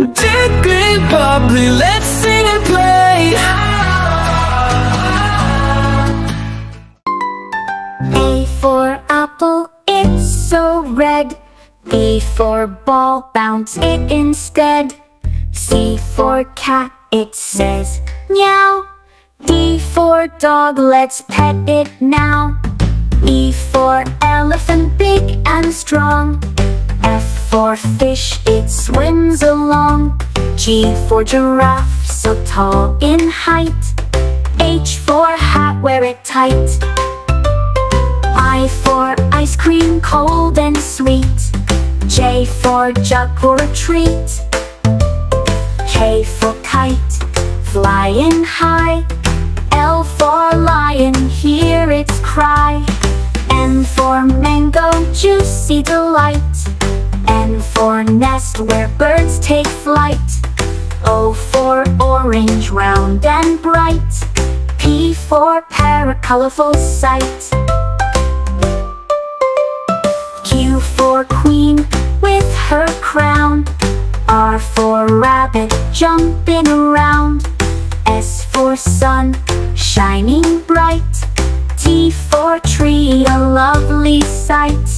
Tickly bubbly, let's sing and play. A for apple, it's so red. B for ball, bounce it instead. C for cat, it says meow. D for dog, let's pet it now. E for elephant, big and strong. F for fish, it swims along. G for giraffe, so tall in height. H for hat, wear it tight. I for ice cream, cold and sweet. J for jug or treat. K for kite, flying high. L for lion, hear its cry. N for mango, juicy delight. N for nest, where birds take flight. O for orange, round and bright. P for parrot, colorful sight. Q for queen, with her crown. R for rabbit, jumping around. S for sun, shining bright. T for tree, a lovely sight.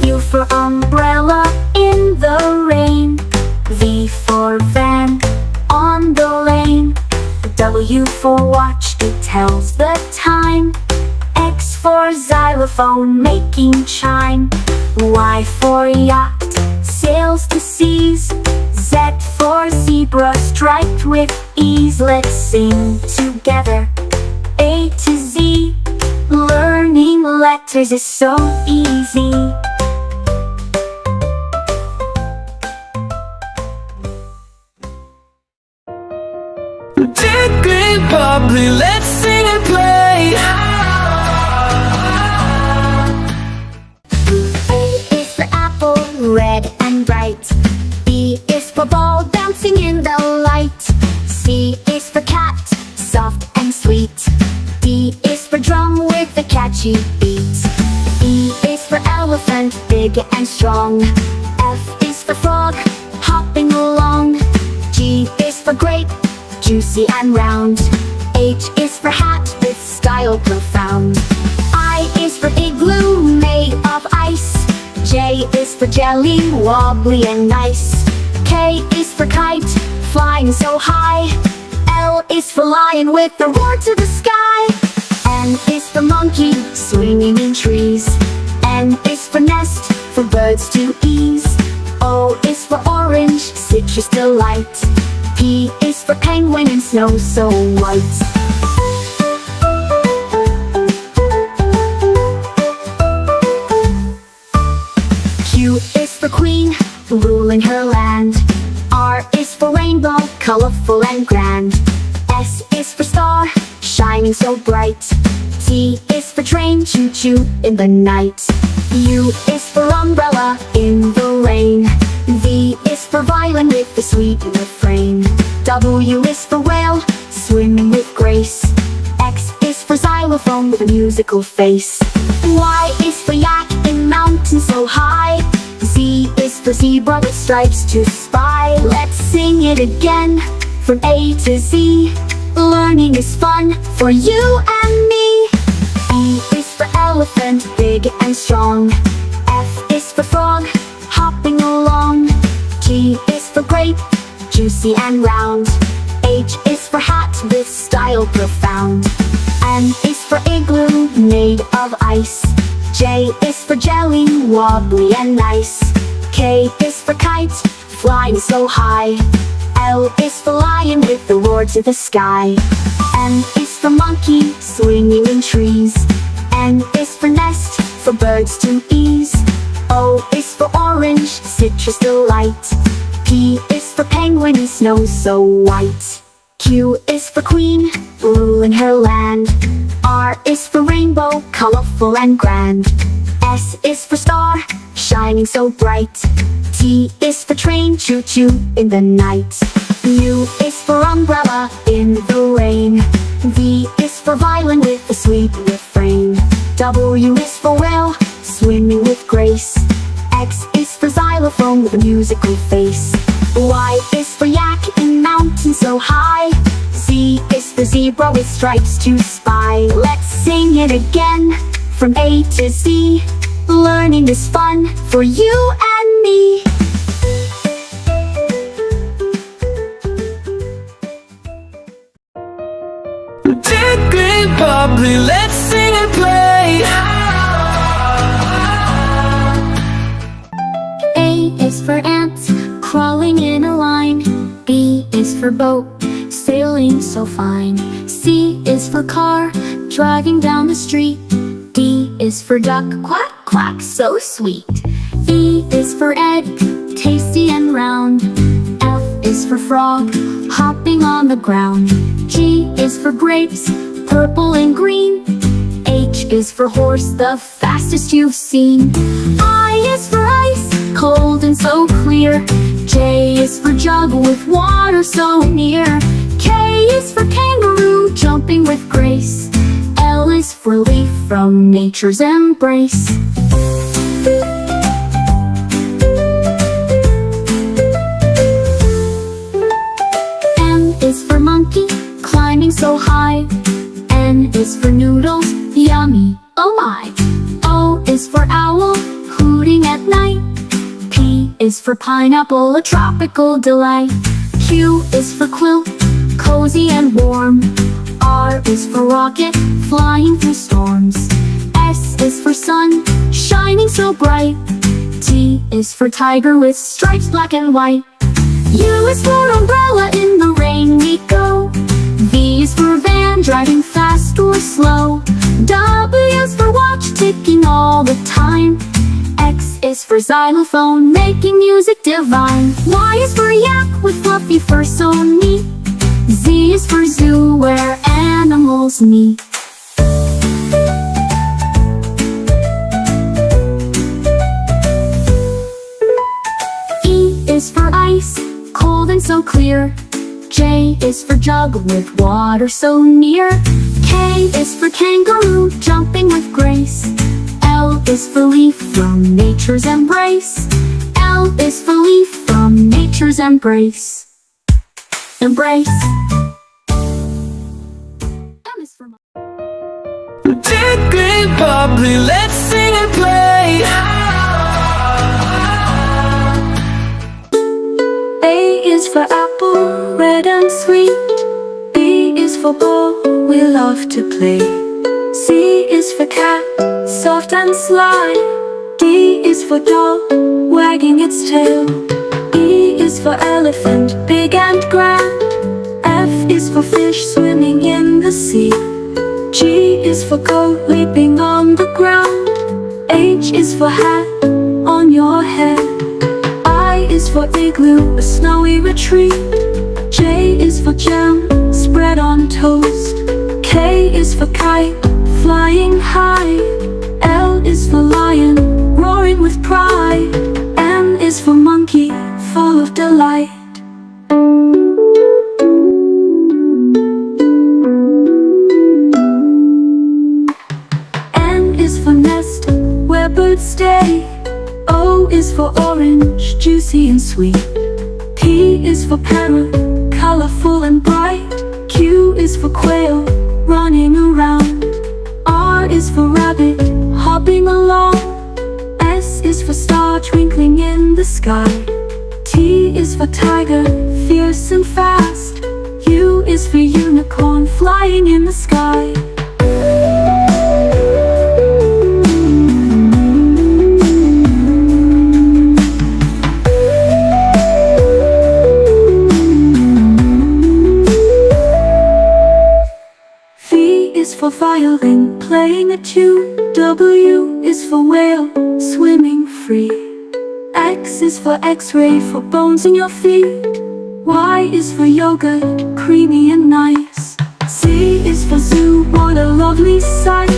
U for umbrella, in the rain. V for van, on the lane. W for watch, it tells the time. X for xylophone, making chime. Y for yacht, sails the seas. Z for zebra, striped with ease. Let's sing together, A to Z. Learning letters is so easy. Tickly bubbly, let's sing and play. A is for apple, red and bright. B is for ball, bouncing in the light. C is for cat, soft and sweet. D is for drum with a catchy beat. E is for elephant, big and strong. F is for frog, hopping along. G is for grape, juicy and round. H is for hat, with style profound. I is for igloo, made of ice. J is for jelly, wobbly and nice. K is for kite, flying so high. L is for lion, with the roar to the sky. N is for monkey, swinging in trees. N is for nest, for birds to ease. O is for orange, citrus delight. P is for penguin, and snow so white. Q is for queen, ruling her land. R is for rainbow, colorful and grand. S is for star, shining so bright. T is for train, choo-choo in the night. U is for umbrella, in the rain. V is for violin, with the sweet refrain. W is for whale, swimming with grace. X is for xylophone, with a musical face. Y is for yak, in mountains so high. Z is for zebra, with stripes to spy. Let's sing it again, from A to Z. Learning is fun for you and me. E is for elephant, big and strong. F is for frog, hopping along. G is for grape, juicy and round. H is for hat, with style profound. N is for igloo, made of ice. J is for jelly, wobbly and nice. K is for kite, flying so high. L is for lion, with the roar to the sky. M is for monkey, swinging in trees. N is for nest, for birds to ease. O is for orange, citrus delight. P is for penguin, and snow so white. Q is for queen, ruling her land. R is for rainbow, colorful and grand. S is for star, shining so bright. T is for train, choo-choo in the night. U is for umbrella, in the rain. V is for violin, with a sweet refrain. W is for whale, swimming with grace. X is for xylophone, with a musical face. Y is for yak in mountain so high. Z is for zebra with stripes to spy. Let's sing it again from A to Z. Learning is fun for you and me. Tickly bubbly, let's sing and play. A is for ants, crawling in a line. B is for boat, sailing so fine. C is for car, driving down the street. D is for duck, quack, quack, so sweet. E is for egg, tasty and round. F is for frog, hopping on the ground. G is for grapes, purple and green. H is for horse, the fastest you've seen. I is for ice, cold and so clear. J is for jug with water so near. K is for kangaroo, jumping with grace. L is for leaf from nature's embrace. M is for monkey, climbing so high. N is for noodles, yummy, oh my. O is for owl, hooting at night. P is for pineapple, a tropical delight. Q is for quilt, cozy and warm. R is for rocket, flying through storms. S is for sun, shining so bright. T is for tiger with stripes black and white. U is for umbrella, in the rain we go. V is for van, driving fast or slow. W is for watch, ticking all the time. X is for xylophone, making music divine. Y is for yak, with fluffy fur so neat. Z is for zoo, where animals meet. E is for ice, cold and so clear. J is for jug with water so near. K is for kangaroo, jumping with grace. L is for leaf from nature's embrace. L is for leaf from nature's embrace. Embrace. M is for Tickly bubbly, let's sing and play. A is for apple, red and sweet. B is for ball, we love to play. C is for cat, soft and sly. D is for dog, wagging its tail. E is for elephant, big and grand. F is for fish, swimming in the sea. G is for goat, leaping on the ground. H is for hat, on your head. I is for igloo, a snowy retreat. J is for jam, spread on toast. K is for kite, flying high. L is for lion, roaring with pride. M is for monkey, full of delight. N is for nest, where birds stay. O is for orange, juicy and sweet. P is for parrot, colorful and bright. Q is for quail, running around. R is for rabbit, hopping along. S is for star, twinkling in the sky. T is for tiger, fierce and fast. U is for unicorn, flying in the sky. For violin, playing a tune. W is for whale, swimming free. X is for x-ray, for bones in your feet. Y is for yogurt, creamy and nice. Z is for zoo, what a lovely sight.